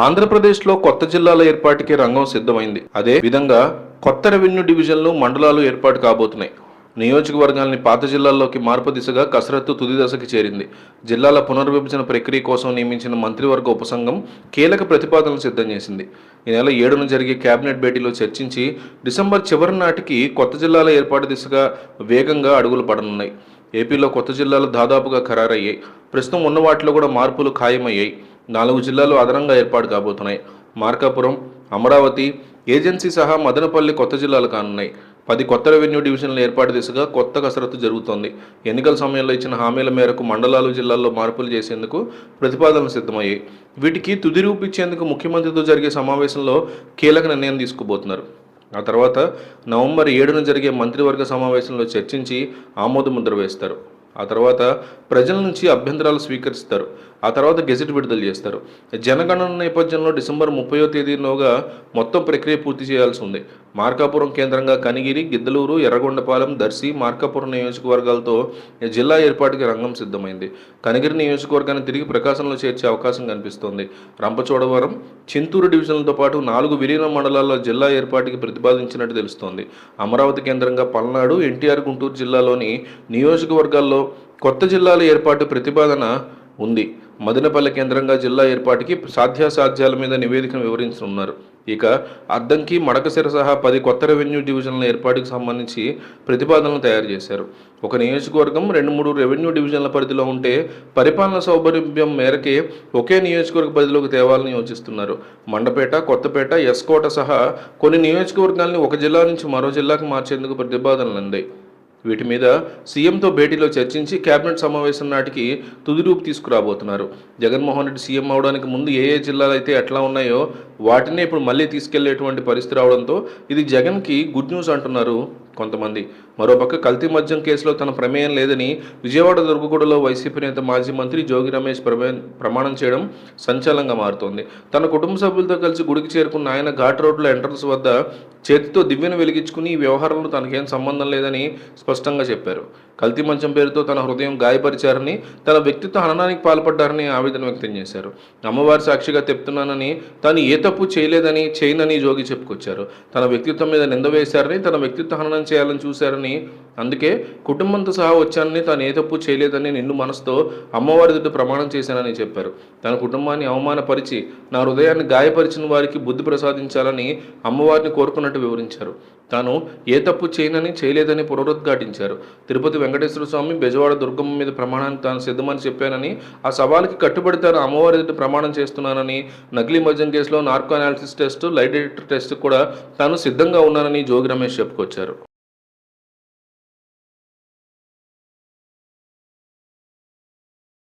ఆంధ్రప్రదేశ్లో కొత్త జిల్లాల ఏర్పాటుకి రంగం సిద్ధమైంది. అదే విధంగా కొత్త రెవెన్యూ డివిజన్లు, మండలాలు ఏర్పాటు కాబోతున్నాయి. నియోజకవర్గాల్ని పాత జిల్లాల్లోకి మార్పు దిశగా కసరత్తు తుది దశకి చేరింది. జిల్లాల పునర్విభజన ప్రక్రియ కోసం నియమించిన మంత్రివర్గ ఉపసంఘం కీలక ప్రతిపాదనలు సిద్ధం చేసింది. ఈ నెల 7న జరిగే కేబినెట్ భేటీలో చర్చించి డిసెంబర్ చివరి నాటికి కొత్త జిల్లాల ఏర్పాటు దిశగా వేగంగా అడుగులు పడనున్నాయి. ఏపీలో కొత్త జిల్లాలు దాదాపుగా ఖరారయ్యాయి. ప్రస్తుతం ఉన్న వాటిలో కూడా మార్పులు ఖాయమయ్యాయి. 4 జిల్లాలు అదనంగా ఏర్పాటు కాబోతున్నాయి. మార్కాపురం, అమరావతి, ఏజెన్సీ సహా మదనపల్లి కొత్త జిల్లాలు కానున్నాయి. 10 కొత్త రెవెన్యూ డివిజన్ల ఏర్పాటు దిశగా కొత్త కసరత్తు జరుగుతోంది. ఎన్నికల సమయంలో ఇచ్చిన హామీల మేరకు మండలాలు, జిల్లాల్లో మార్పులు చేసేందుకు ప్రతిపాదనలు సిద్ధమయ్యాయి. వీటికి తుది రూపిచ్చేందుకు ముఖ్యమంత్రితో జరిగే సమావేశంలో కీలక నిర్ణయం తీసుకోబోతున్నారు. ఆ తర్వాత నవంబర్ 7న జరిగే మంత్రివర్గ సమావేశంలో చర్చించి ఆమోదముద్ర వేస్తారు. ఆ తర్వాత ప్రజల నుంచి అభ్యంతరాలు స్వీకరిస్తారు. ఆ తర్వాత గెజెట్ విడుదల చేస్తారు. జనగణన నేపథ్యంలో డిసెంబర్ 30వ తేదీలోగా మొత్తం ప్రక్రియ పూర్తి చేయాల్సి ఉంది. మార్కాపురం కేంద్రంగా కనిగిరి, గిద్దలూరు, ఎర్రగొండపాలెం, దర్శి, మార్కాపురం నియోజకవర్గాలతో జిల్లా ఏర్పాటుకి రంగం సిద్ధమైంది. కనిగిరి నియోజకవర్గాన్ని తిరిగి ప్రకాశంలో చేర్చే అవకాశం కనిపిస్తోంది. రంపచోడవరం, చింతూరు డివిజన్లతో పాటు 4 విలీన మండలాల్లో జిల్లా ఏర్పాటుకి ప్రతిపాదించినట్టు తెలుస్తోంది. అమరావతి కేంద్రంగా పల్నాడు, ఎన్టీఆర్, గుంటూరు జిల్లాలోని నియోజకవర్గాల్లో కొత్త జిల్లాల ఏర్పాటు ప్రతిపాదన ఉంది. మదనపల్లి కేంద్రంగా జిల్లా ఏర్పాటుకి సాధ్యాసాధ్యాల మీద నివేదికను వివరించనున్నారు. ఇక అద్దంకి, మడకశిర సహా 10 కొత్త రెవెన్యూ డివిజన్ల ఏర్పాటుకు సంబంధించి ప్రతిపాదనలు తయారు చేశారు. ఒక నియోజకవర్గం 2-3 రెవెన్యూ డివిజన్ల పరిధిలో ఉంటే పరిపాలన సౌలభ్యం మేరకే ఒకే నియోజకవర్గ పరిధిలోకి తేవాలని యోచిస్తున్నారు. మండపేట, కొత్తపేట, ఎస్కోట సహా కొన్ని నియోజకవర్గాల్ని ఒక జిల్లా నుంచి మరో జిల్లాకు మార్చేందుకు ప్రతిపాదనలు అందాయి. వీటి మీద సీఎంతో భేటీలో చర్చించి కేబినెట్ సమావేశం నాటికి తుది రూపు తీసుకురాబోతున్నారు. జగన్మోహన్ రెడ్డి సీఎం అవడానికి ముందు ఏ జిల్లాలు అయితే ఎట్లా ఉన్నాయో వాటినే ఇప్పుడు మళ్ళీ తీసుకెళ్లేటువంటి పరిస్థితి రావడంతో ఇది జగన్కి గుడ్ న్యూస్ అంటున్నారు కొంతమంది. మరోపక్క కల్తీ మద్యం కేసులో తన ప్రమేయం లేదని విజయవాడ దుర్గగూడలో వైసీపీ నేత మాజీ మంత్రి జోగి రమేష్ ప్రమాణం చేయడం సంచలనంగా మారుతోంది. తన కుటుంబ సభ్యులతో కలిసి గుడికి చేరుకున్న ఆయన ఘాట్ రోడ్ల ఎంట్రన్స్ వద్ద చేతితో దివ్యను వెలిగించుకుని ఈ వ్యవహారంలో తనకేం సంబంధం లేదని స్పష్టంగా చెప్పారు. కల్తీ మద్యం పేరుతో తన హృదయం గాయపరిచారని, తన వ్యక్తిత్వ హననానికి పాల్పడ్డారని ఆవేదన వ్యక్తం చేశారు. అమ్మవారి సాక్షిగా చెప్తున్నానని, తాను ఏ తప్పు చేయనని జోగి చెప్పుకొచ్చారు. తన వ్యక్తిత్వం మీద నింద వేశారని, తన వ్యక్తిత్వ హననం చేయాలని చూశారని, అందుకే కుటుంబంతో సహా వచ్చానని, తాను ఏ తప్పు చేయలేదని నిండు మనసుతో అమ్మవారి ఎదుట ప్రమాణం చేశానని చెప్పారు. తన కుటుంబాన్ని అవమానపరిచి నా హృదయాన్ని గాయపరిచిన వారికి బుద్ధి ప్రసాదించాలని అమ్మవారిని కోరుకున్నట్టు వివరించారు. తాను ఏ తప్పు చేయలేదని పునరుద్ఘాటించారు. తిరుపతి వెంకటేశ్వర స్వామి, బెజవాడ దుర్గమ్మ మీద ప్రమాణాన్ని తాను సిద్ధమని చెప్పానని, ఆ సవాలుకి కట్టుబడి తాను అమ్మవారి ఎదుట ప్రమాణం చేస్తున్నానని, నకిలీ మద్యం కేసులో narco analysis test, lie detector test కూడా తాను సిద్ధంగా ఉన్నానని జోగి రమేష్ చెప్పుకొచ్చారు.